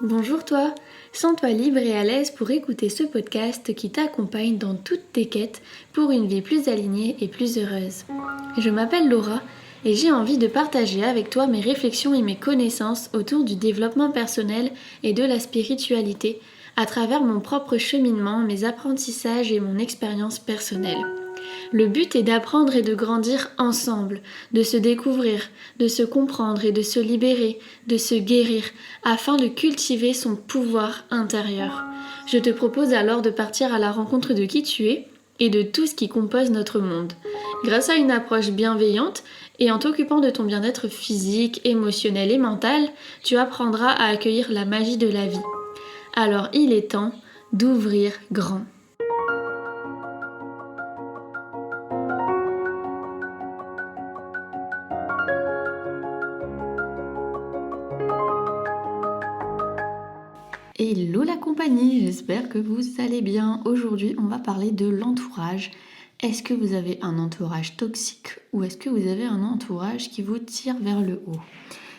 Bonjour toi, sens-toi libre et à l'aise pour écouter ce podcast qui t'accompagne dans toutes tes quêtes pour une vie plus alignée et plus heureuse. Je m'appelle Laura et j'ai envie de partager avec toi mes réflexions et mes connaissances autour du développement personnel et de la spiritualité à travers mon propre cheminement, mes apprentissages et mon expérience personnelle. Le but est d'apprendre et de grandir ensemble, de se découvrir, de se comprendre et de se libérer, de se guérir, afin de cultiver son pouvoir intérieur. Je te propose alors de partir à la rencontre de qui tu es et de tout ce qui compose notre monde. Grâce à une approche bienveillante et en t'occupant de ton bien-être physique, émotionnel et mental, tu apprendras à accueillir la magie de la vie. Alors il est temps d'ouvrir grand. Hello la compagnie, j'espère que vous allez bien. Aujourd'hui, on va parler de l'entourage. Est-ce que vous avez un entourage toxique ou est-ce que vous avez un entourage qui vous tire vers le haut?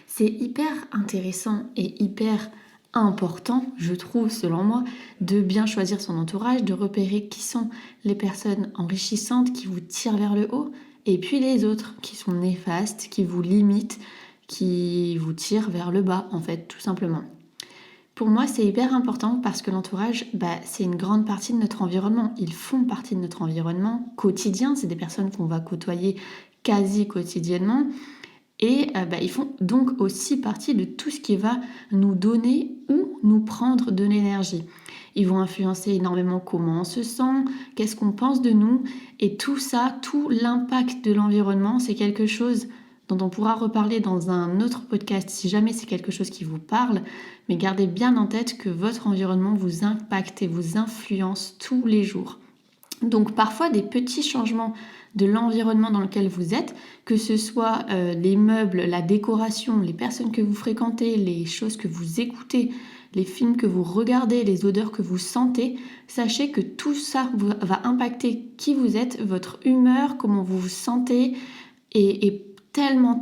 C'est hyper intéressant et hyper important, je trouve, selon moi, de bien choisir son entourage, de repérer qui sont les personnes enrichissantes qui vous tirent vers le haut et puis les autres qui sont néfastes, qui vous limitent, qui vous tirent vers le bas, en fait, tout simplement. Pour moi, c'est hyper important parce que l'entourage, c'est une grande partie de notre environnement. Ils font partie de notre environnement quotidien. C'est des personnes qu'on va côtoyer quasi quotidiennement. Et ils font donc aussi partie de tout ce qui va nous donner ou nous prendre de l'énergie. Ils vont influencer énormément comment on se sent, qu'est-ce qu'on pense de nous. Et tout ça, tout l'impact de l'environnement, c'est quelque chose dont on pourra reparler dans un autre podcast si jamais c'est quelque chose qui vous parle. Mais gardez bien en tête que votre environnement vous impacte et vous influence tous les jours. Donc parfois des petits changements de l'environnement dans lequel vous êtes, que ce soit les meubles, la décoration, les personnes que vous fréquentez, les choses que vous écoutez, les films que vous regardez, les odeurs que vous sentez, sachez que tout ça va impacter qui vous êtes, votre humeur, comment vous vous sentez et tellement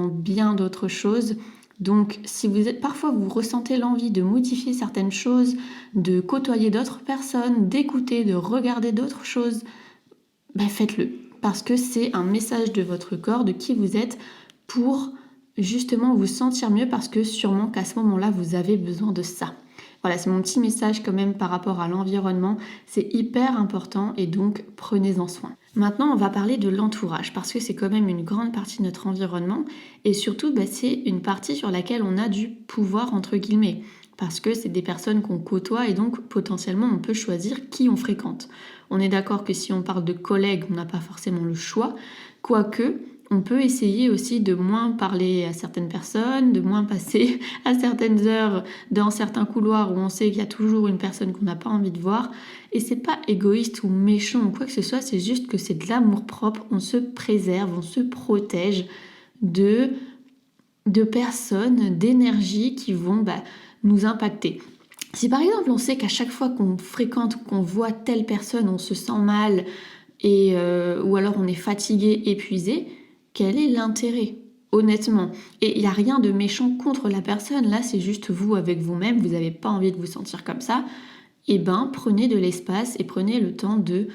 bien d'autres choses. Donc si parfois vous ressentez l'envie de modifier certaines choses, de côtoyer d'autres personnes, d'écouter, de regarder d'autres choses, faites-le. Parce que c'est un message de votre corps, de qui vous êtes, pour justement vous sentir mieux, parce que sûrement qu'à ce moment-là, vous avez besoin de ça. Voilà, c'est mon petit message quand même par rapport à l'environnement. C'est hyper important et donc prenez-en soin. Maintenant, on va parler de l'entourage parce que c'est quand même une grande partie de notre environnement et surtout, c'est une partie sur laquelle on a du pouvoir entre guillemets parce que c'est des personnes qu'on côtoie et donc potentiellement on peut choisir qui on fréquente. On est d'accord que si on parle de collègues, on n'a pas forcément le choix, quoique on peut essayer aussi de moins parler à certaines personnes, de moins passer à certaines heures dans certains couloirs où on sait qu'il y a toujours une personne qu'on n'a pas envie de voir. Et c'est pas égoïste ou méchant ou quoi que ce soit, c'est juste que c'est de l'amour-propre. On se préserve, on se protège de personnes, d'énergie qui vont nous impacter. Si par exemple on sait qu'à chaque fois qu'on fréquente, qu'on voit telle personne, on se sent mal ou alors on est fatigué, épuisé, quel est l'intérêt, honnêtement? Et il n'y a rien de méchant contre la personne, là c'est juste vous avec vous-même, vous n'avez pas envie de vous sentir comme ça, prenez de l'espace et prenez le temps de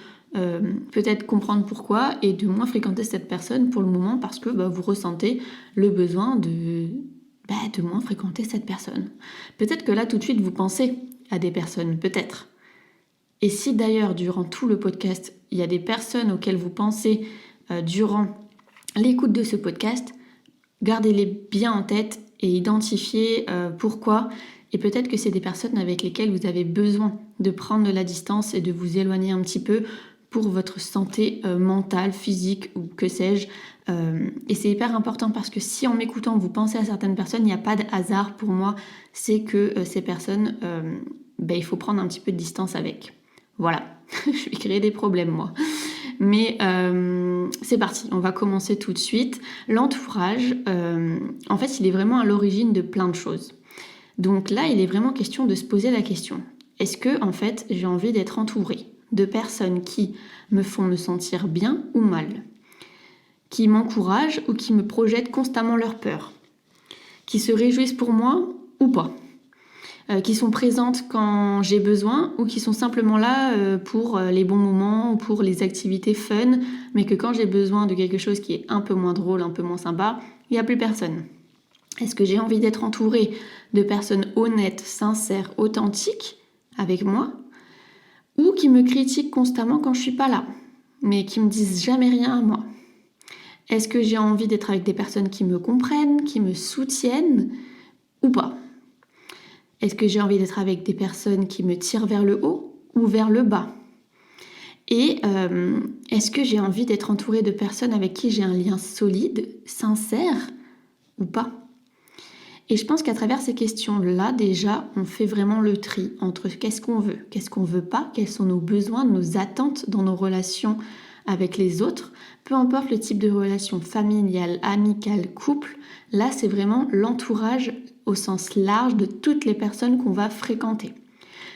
peut-être comprendre pourquoi et de moins fréquenter cette personne pour le moment parce que vous ressentez le besoin de moins fréquenter cette personne. Peut-être que là tout de suite vous pensez à des personnes, peut-être. Et si d'ailleurs durant tout le podcast, il y a des personnes auxquelles vous pensez durant l'écoute de ce podcast, gardez-les bien en tête et identifiez pourquoi. Et peut-être que c'est des personnes avec lesquelles vous avez besoin de prendre de la distance et de vous éloigner un petit peu pour votre santé mentale, physique ou que sais-je. Et c'est hyper important parce que si en m'écoutant vous pensez à certaines personnes, il n'y a pas de hasard pour moi, c'est que ces personnes, il faut prendre un petit peu de distance avec. Voilà, je vais créer des problèmes moi. Mais c'est parti, on va commencer tout de suite. L'entourage, en fait, il est vraiment à l'origine de plein de choses. Donc là, il est vraiment question de se poser la question. Est-ce que, en fait, j'ai envie d'être entourée de personnes qui me font me sentir bien ou mal, qui m'encouragent ou qui me projettent constamment leur peur, qui se réjouissent pour moi ou pas? qui sont présentes quand j'ai besoin ou qui sont simplement là pour les bons moments ou pour les activités fun, mais que quand j'ai besoin de quelque chose qui est un peu moins drôle, un peu moins sympa, il n'y a plus personne. Est-ce que j'ai envie d'être entourée de personnes honnêtes, sincères, authentiques avec moi ou qui me critiquent constamment quand je suis pas là, mais qui me disent jamais rien à moi? Est-ce que j'ai envie d'être avec des personnes qui me comprennent, qui me soutiennent ou pas? Est-ce que j'ai envie d'être avec des personnes qui me tirent vers le haut ou vers le bas? Et est-ce que j'ai envie d'être entourée de personnes avec qui j'ai un lien solide, sincère ou pas? Et je pense qu'à travers ces questions-là, déjà, on fait vraiment le tri entre qu'est-ce qu'on veut pas, quels sont nos besoins, nos attentes dans nos relations avec les autres, peu importe le type de relation familiale, amicale, couple, là c'est vraiment l'entourage au sens large de toutes les personnes qu'on va fréquenter.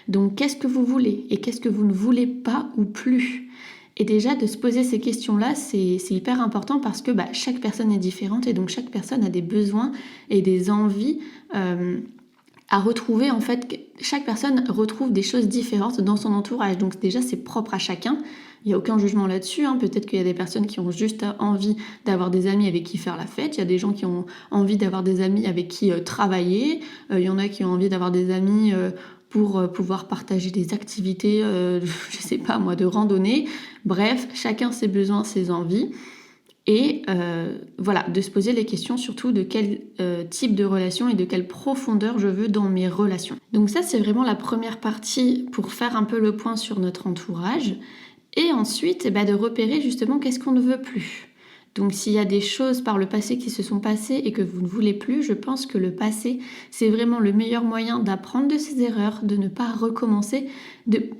Donc qu'est-ce que vous voulez et qu'est-ce que vous ne voulez pas ou plus? Et déjà de se poser ces questions-là, c'est hyper important parce que chaque personne est différente et donc chaque personne a des besoins et des envies à retrouver. En fait, chaque personne retrouve des choses différentes dans son entourage. Donc déjà, c'est propre à chacun. Il n'y a aucun jugement là-dessus. Peut-être qu'il y a des personnes qui ont juste envie d'avoir des amis avec qui faire la fête. Il y a des gens qui ont envie d'avoir des amis avec qui travailler. Il y en a qui ont envie d'avoir des amis pour pouvoir partager des activités, je sais pas moi, de randonnée. Bref, chacun ses besoins, ses envies. Et voilà, de se poser les questions surtout de quel type de relation et de quelle profondeur je veux dans mes relations. Donc ça, c'est vraiment la première partie pour faire un peu le point sur notre entourage. Et ensuite, de repérer justement qu'est-ce qu'on ne veut plus. Donc s'il y a des choses par le passé qui se sont passées et que vous ne voulez plus, je pense que le passé, c'est vraiment le meilleur moyen d'apprendre de ses erreurs, de ne pas recommencer.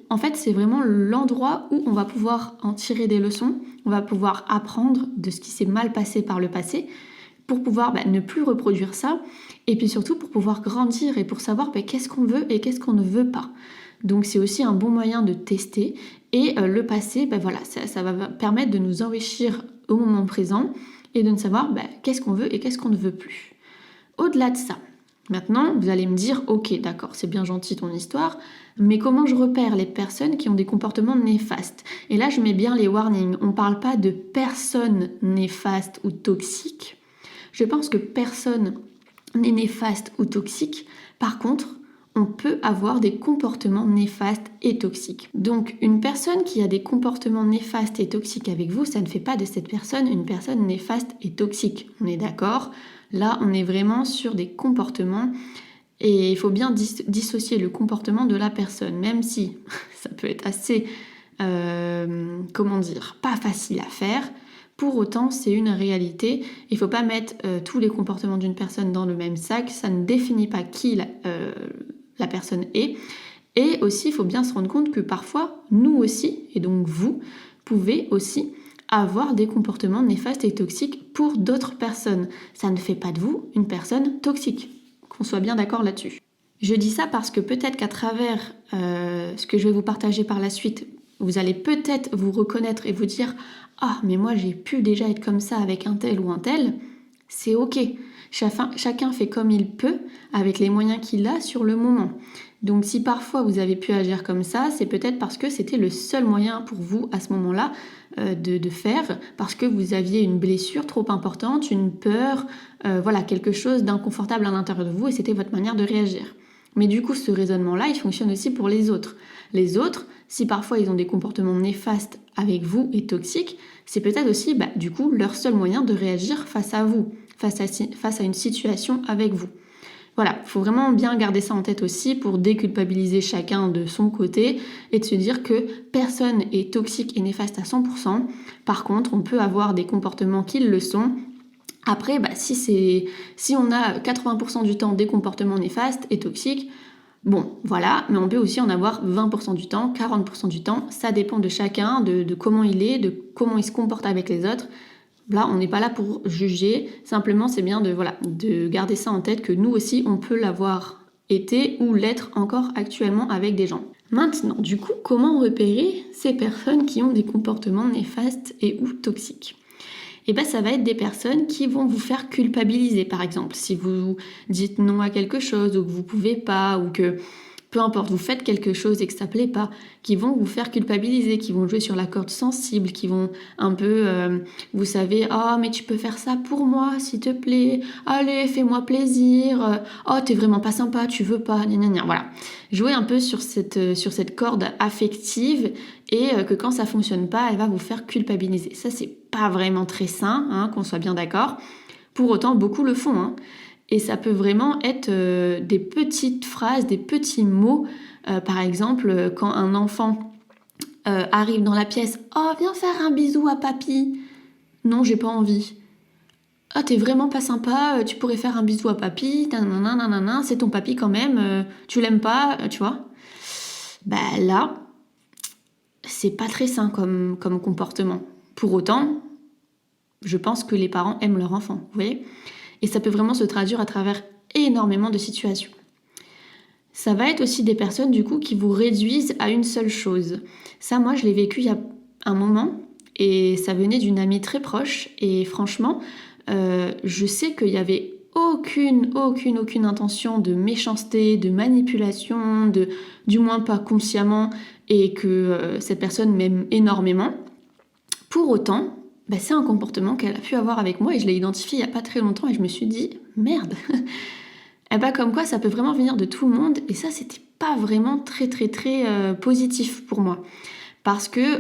En fait, c'est vraiment l'endroit où on va pouvoir en tirer des leçons, on va pouvoir apprendre de ce qui s'est mal passé par le passé pour pouvoir ne plus reproduire ça et puis surtout pour pouvoir grandir et pour savoir qu'est-ce qu'on veut et qu'est-ce qu'on ne veut pas. Donc c'est aussi un bon moyen de tester et le passé, ça va permettre de nous enrichir au moment présent et de savoir qu'est-ce qu'on veut et qu'est-ce qu'on ne veut plus. Au-delà de ça, maintenant vous allez me dire ok d'accord c'est bien gentil ton histoire, mais comment je repère les personnes qui ont des comportements néfastes? Et là je mets bien les warnings, on ne parle pas de personnes néfastes ou toxiques. Je pense que personne n'est néfaste ou toxique, par contre on peut avoir des comportements néfastes et toxiques. Donc une personne qui a des comportements néfastes et toxiques avec vous, ça ne fait pas de cette personne une personne néfaste et toxique. On est d'accord? Là, on est vraiment sur des comportements et il faut bien dissocier le comportement de la personne, même si ça peut être assez, pas facile à faire. Pour autant, c'est une réalité. Il ne faut pas mettre tous les comportements d'une personne dans le même sac. Ça ne définit pas qui la personne est. Et aussi, il faut bien se rendre compte que parfois, nous aussi, et donc vous, pouvez aussi avoir des comportements néfastes et toxiques pour d'autres personnes. Ça ne fait pas de vous une personne toxique, qu'on soit bien d'accord là-dessus. Je dis ça parce que peut-être qu'à travers ce que je vais vous partager par la suite, vous allez peut-être vous reconnaître et vous dire « Ah, mais moi j'ai pu déjà être comme ça avec un tel ou un tel », c'est ok. Chacun fait comme il peut avec les moyens qu'il a sur le moment. Donc si parfois vous avez pu agir comme ça, c'est peut-être parce que c'était le seul moyen pour vous à ce moment-là de faire, parce que vous aviez une blessure trop importante, une peur, quelque chose d'inconfortable à l'intérieur de vous et c'était votre manière de réagir. Mais du coup, ce raisonnement-là, il fonctionne aussi pour les autres. Les autres, si parfois ils ont des comportements néfastes avec vous et toxiques, c'est peut-être aussi du coup leur seul moyen de réagir face à vous, face à une situation avec vous. Voilà, il faut vraiment bien garder ça en tête aussi pour déculpabiliser chacun de son côté et de se dire que personne est toxique et néfaste à 100%. Par contre, on peut avoir des comportements qui le sont. Après, si on a 80% du temps des comportements néfastes et toxiques, bon, voilà, mais on peut aussi en avoir 20% du temps, 40% du temps. Ça dépend de chacun, de comment il est, de comment il se comporte avec les autres. Là, on n'est pas là pour juger. Simplement, c'est bien de garder ça en tête que nous aussi, on peut l'avoir été ou l'être encore actuellement avec des gens. Maintenant, du coup, comment repérer ces personnes qui ont des comportements néfastes et ou toxiques ? et ben ça va être des personnes qui vont vous faire culpabiliser, par exemple. Si vous dites non à quelque chose, ou que vous pouvez pas, ou que peu importe, vous faites quelque chose et que ça plaît pas, qui vont vous faire culpabiliser, qui vont jouer sur la corde sensible, qui vont un peu, vous savez, oh mais tu peux faire ça pour moi, s'il te plaît, allez, fais-moi plaisir, oh t'es vraiment pas sympa, tu veux pas, gna gna gna, voilà. Jouer un peu sur cette corde affective et que quand ça fonctionne pas, elle va vous faire culpabiliser. Ça, c'est pas vraiment très sain, hein, qu'on soit bien d'accord. Pour autant, beaucoup le font, hein. Et ça peut vraiment être des petites phrases, des petits mots. Par exemple, quand un enfant arrive dans la pièce, oh, viens faire un bisou à papy. Non, j'ai pas envie. Ah, t'es vraiment pas sympa, tu pourrais faire un bisou à papy, nanana, c'est ton papy quand même, tu l'aimes pas, tu vois. Bah là, c'est pas très sain comme comportement. Pour autant, je pense que les parents aiment leur enfant, vous voyez. Et ça peut vraiment se traduire à travers énormément de situations. Ça va être aussi des personnes du coup qui vous réduisent à une seule chose. Ça, moi, je l'ai vécu il y a un moment et ça venait d'une amie très proche. Et franchement, je sais qu'il y avait aucune intention de méchanceté, de manipulation, du moins pas consciemment, et que cette personne m'aime énormément. Pour autant, c'est un comportement qu'elle a pu avoir avec moi et je l'ai identifié il n'y a pas très longtemps et je me suis dit, merde. Et comme quoi ça peut vraiment venir de tout le monde et ça c'était pas vraiment très positif pour moi. Parce que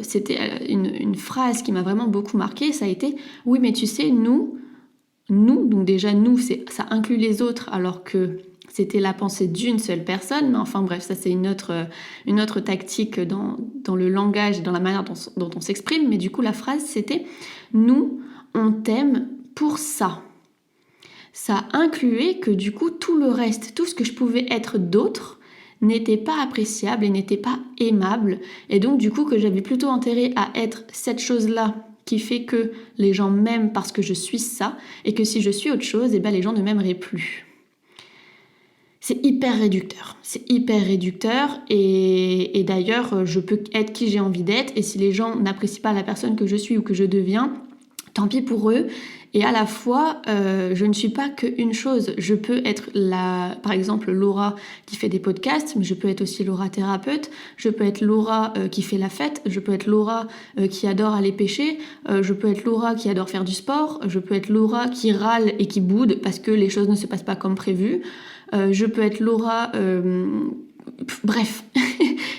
c'était une phrase qui m'a vraiment beaucoup marquée, ça a été « Oui mais tu sais, nous, donc déjà nous, ça inclut les autres alors que c'était la pensée d'une seule personne, mais enfin bref, ça c'est une autre tactique dans le langage et dans la manière dont on s'exprime, mais du coup la phrase c'était « Nous, on t'aime pour ça ». Ça incluait que du coup tout le reste, tout ce que je pouvais être d'autre, n'était pas appréciable et n'était pas aimable, et donc du coup que j'avais plutôt intérêt à être cette chose-là qui fait que les gens m'aiment parce que je suis ça, et que si je suis autre chose, les gens ne m'aimeraient plus. C'est hyper réducteur, et d'ailleurs je peux être qui j'ai envie d'être, et si les gens n'apprécient pas la personne que je suis ou que je deviens, tant pis pour eux. Et à la fois, je ne suis pas qu'une chose. Je peux être par exemple Laura qui fait des podcasts, mais je peux être aussi Laura thérapeute, je peux être Laura qui fait la fête, je peux être Laura qui adore aller pêcher, je peux être Laura qui adore faire du sport, je peux être Laura qui râle et qui boude parce que les choses ne se passent pas comme prévu, je peux être Laura... bref,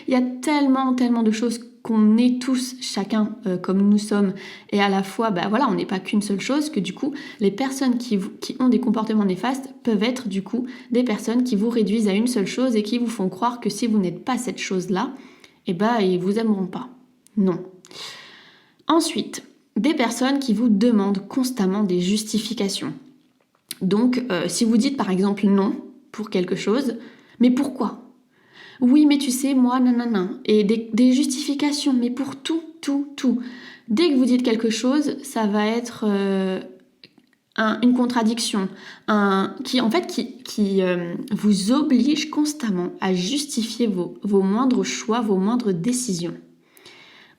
il y a tellement de choses qu'on est tous, chacun comme nous sommes, et à la fois, on n'est pas qu'une seule chose, que du coup, les personnes qui ont des comportements néfastes peuvent être du coup des personnes qui vous réduisent à une seule chose et qui vous font croire que si vous n'êtes pas cette chose-là, ils vous aimeront pas. Non. Ensuite, des personnes qui vous demandent constamment des justifications. Donc, si vous dites par exemple non pour quelque chose, mais pourquoi ? Oui, mais tu sais, moi, nanana. Et des justifications, mais pour tout. Dès que vous dites quelque chose, ça va être une contradiction, qui vous oblige constamment à justifier vos moindres choix, vos moindres décisions.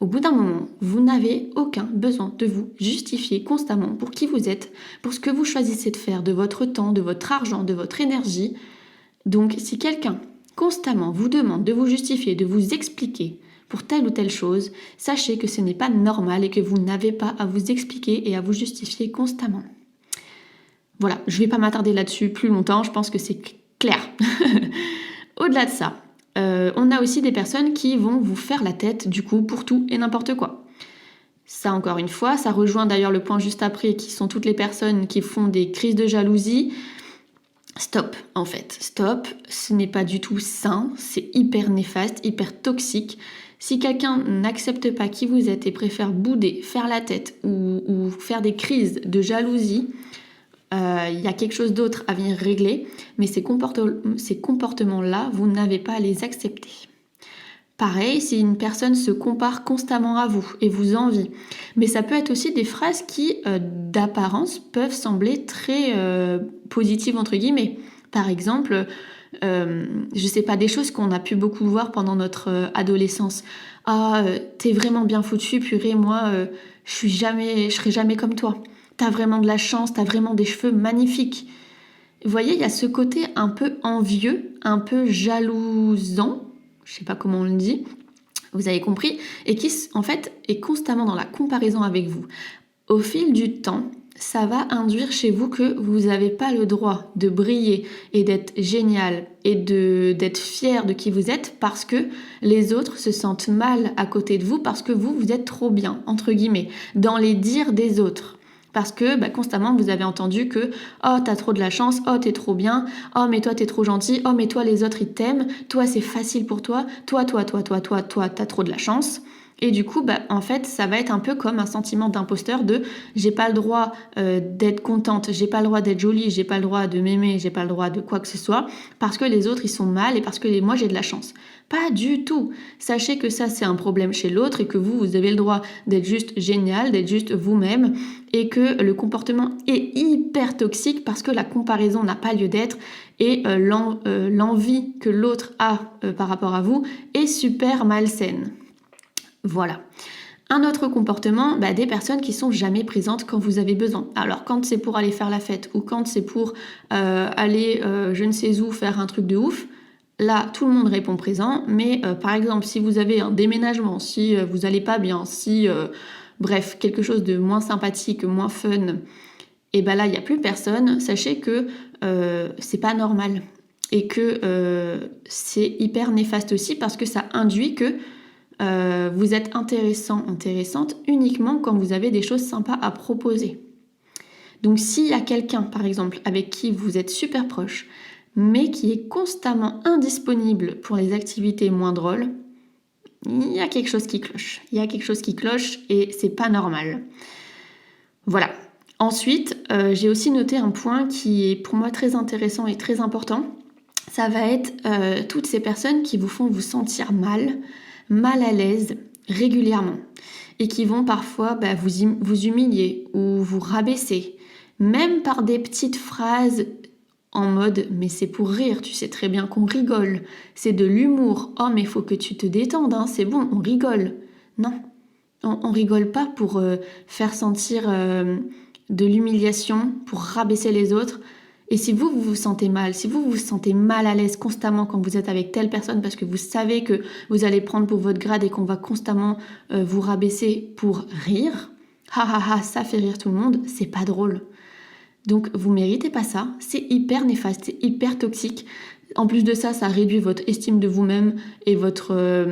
Au bout d'un moment, vous n'avez aucun besoin de vous justifier constamment pour qui vous êtes, pour ce que vous choisissez de faire, de votre temps, de votre argent, de votre énergie. Donc, si quelqu'un constamment vous demande de vous justifier, de vous expliquer pour telle ou telle chose, sachez que ce n'est pas normal et que vous n'avez pas à vous expliquer et à vous justifier constamment. Voilà, je ne vais pas m'attarder là-dessus plus longtemps, je pense que c'est clair. Au-delà de ça, on a aussi des personnes qui vont vous faire la tête du coup pour tout et n'importe quoi. Ça encore une fois, ça rejoint d'ailleurs le point juste après qui sont toutes les personnes qui font des crises de jalousie. Stop, en fait. Stop, ce n'est pas du tout sain, c'est hyper néfaste, hyper toxique. Si quelqu'un n'accepte pas qui vous êtes et préfère bouder, faire la tête ou faire des crises de jalousie, il y a quelque chose d'autre à venir régler, mais ces comportements-là, vous n'avez pas à les accepter. Pareil, si une personne se compare constamment à vous et vous envie. Mais ça peut être aussi des phrases qui, d'apparence, peuvent sembler très positives, entre guillemets. Par exemple, je sais pas, des choses qu'on a pu beaucoup voir pendant notre adolescence. Ah, t'es vraiment bien foutu, purée, moi, je serai jamais comme toi. T'as vraiment de la chance, t'as vraiment des cheveux magnifiques. Vous voyez, il y a ce côté un peu envieux, un peu jalousant, je sais pas comment on le dit, vous avez compris, et qui en fait est constamment dans la comparaison avec vous. Au fil du temps, ça va induire chez vous que vous n'avez pas le droit de briller et d'être génial et d'être fier de qui vous êtes parce que les autres se sentent mal à côté de vous parce que vous êtes trop bien, entre guillemets, dans les dires des autres. Parce que constamment vous avez entendu que oh t'as trop de la chance, oh t'es trop bien, oh mais toi t'es trop gentil, oh mais toi les autres ils t'aiment, toi c'est facile pour toi, toi t'as trop de la chance. Et du coup, en fait, ça va être un peu comme un sentiment d'imposteur de j'ai pas le droit d'être contente, j'ai pas le droit d'être jolie, j'ai pas le droit de m'aimer, j'ai pas le droit de quoi que ce soit, parce que les autres ils sont mal et parce que moi j'ai de la chance. Pas du tout. Sachez que ça c'est un problème chez l'autre et que vous avez le droit d'être juste génial, d'être juste vous-même et que le comportement est hyper toxique parce que la comparaison n'a pas lieu d'être et l'envie que l'autre a par rapport à vous est super malsaine. Voilà. Un autre comportement, des personnes qui sont jamais présentes quand vous avez besoin. Alors quand c'est pour aller faire la fête ou quand c'est pour aller je ne sais où faire un truc de ouf, là tout le monde répond présent. Mais par exemple si vous avez un déménagement, si vous allez pas bien, si bref quelque chose de moins sympathique, moins fun, et là il n'y a plus personne. Sachez que c'est pas normal et que c'est hyper néfaste aussi parce que ça induit que vous êtes intéressante uniquement quand vous avez des choses sympas à proposer. Donc s'il y a quelqu'un, par exemple, avec qui vous êtes super proche, mais qui est constamment indisponible pour les activités moins drôles, il y a quelque chose qui cloche. Il y a quelque chose qui cloche et c'est pas normal. Voilà. Ensuite, j'ai aussi noté un point qui est pour moi très intéressant et très important. Ça va être toutes ces personnes qui vous font vous sentir mal à l'aise régulièrement et qui vont parfois vous humilier ou vous rabaisser, même par des petites phrases en mode « mais c'est pour rire, tu sais très bien qu'on rigole, c'est de l'humour, oh mais faut que tu te détendes, hein, c'est bon, on rigole ». Non, on rigole pas pour faire sentir de l'humiliation, pour rabaisser les autres. Et si vous vous sentez mal, si vous vous sentez mal à l'aise constamment quand vous êtes avec telle personne parce que vous savez que vous allez prendre pour votre grade et qu'on va constamment vous rabaisser pour rire, ça fait rire tout le monde, c'est pas drôle. Donc vous méritez pas ça, c'est hyper néfaste, c'est hyper toxique. En plus de ça, ça réduit votre estime de vous-même et votre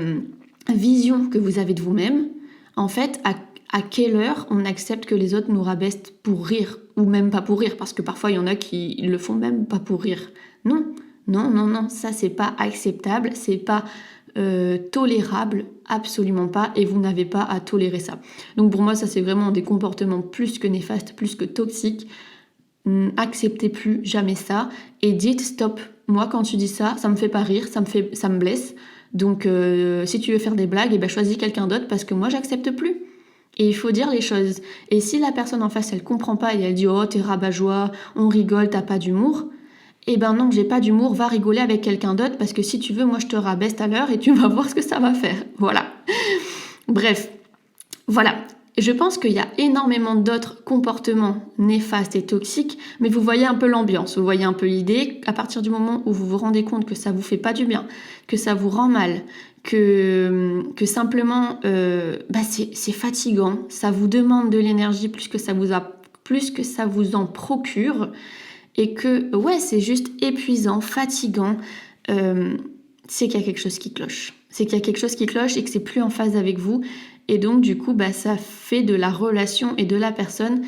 vision que vous avez de vous-même. En fait, à quelle heure on accepte que les autres nous rabaissent pour rire, ou même pas pour rire, parce que parfois il y en a qui le font même pas pour rire. Non, ça c'est pas acceptable, c'est pas tolérable, absolument pas, et vous n'avez pas à tolérer ça. Donc pour moi ça c'est vraiment des comportements plus que néfastes, plus que toxiques. Acceptez plus jamais ça, et dites stop. Moi quand tu dis ça, ça me fait pas rire, ça me blesse. Donc si tu veux faire des blagues, choisis quelqu'un d'autre parce que moi j'accepte plus. Et il faut dire les choses. Et si la personne en face, elle comprend pas et elle dit « Oh, t'es rabat-joie, on rigole, t'as pas d'humour », non, j'ai pas d'humour, va rigoler avec quelqu'un d'autre parce que si tu veux, moi je te rabaisse tout à l'heure et tu vas voir ce que ça va faire. Voilà. Bref, voilà. Je pense qu'il y a énormément d'autres comportements néfastes et toxiques, mais vous voyez un peu l'ambiance, vous voyez un peu l'idée. À partir du moment où vous vous rendez compte que ça vous fait pas du bien, que ça vous rend mal, que simplement c'est fatigant, ça vous demande de l'énergie plus que ça vous en procure, et que c'est juste épuisant, fatigant, c'est qu'il y a quelque chose qui cloche. C'est qu'il y a quelque chose qui cloche et que c'est plus en phase avec vous. Et donc du coup ça fait de la relation et de la personne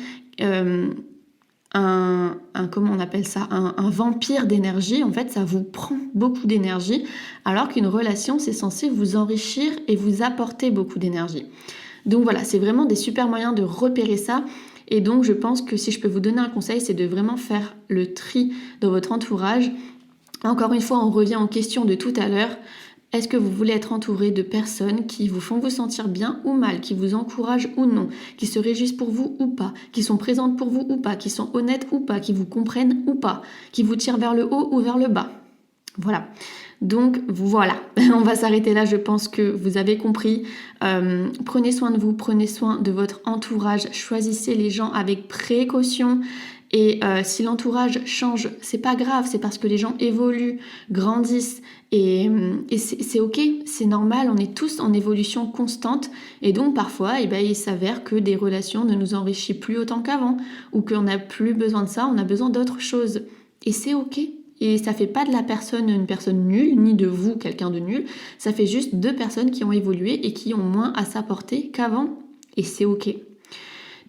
comment on appelle ça, un vampire d'énergie. En fait ça vous prend beaucoup d'énergie, alors qu'une relation c'est censé vous enrichir et vous apporter beaucoup d'énergie. Donc voilà, c'est vraiment des super moyens de repérer ça. Et donc je pense que si je peux vous donner un conseil, c'est de vraiment faire le tri dans votre entourage. Encore une fois, on revient aux questions de tout à l'heure. Est-ce que vous voulez être entouré de personnes qui vous font vous sentir bien ou mal, qui vous encouragent ou non, qui se réjouissent pour vous ou pas, qui sont présentes pour vous ou pas, qui sont honnêtes ou pas, qui vous comprennent ou pas, qui vous tirent vers le haut ou vers le bas? Voilà. Donc voilà, on va s'arrêter là, je pense que vous avez compris. Prenez soin de vous, prenez soin de votre entourage, choisissez les gens avec précaution. Et si l'entourage change, c'est pas grave, c'est parce que les gens évoluent, grandissent et c'est ok, c'est normal, on est tous en évolution constante et donc parfois il s'avère que des relations ne nous enrichissent plus autant qu'avant ou qu'on n'a plus besoin de ça, on a besoin d'autre chose et c'est ok. Et ça fait pas de la personne une personne nulle, ni de vous quelqu'un de nul, ça fait juste deux personnes qui ont évolué et qui ont moins à s'apporter qu'avant et c'est ok.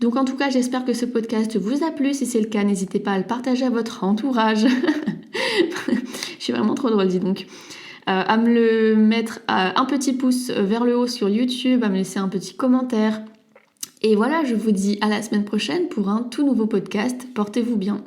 Donc en tout cas, j'espère que ce podcast vous a plu. Si c'est le cas, n'hésitez pas à le partager à votre entourage. Je suis vraiment trop drôle, dis donc. À me le mettre un petit pouce vers le haut sur YouTube, à me laisser un petit commentaire. Et voilà, je vous dis à la semaine prochaine pour un tout nouveau podcast. Portez-vous bien.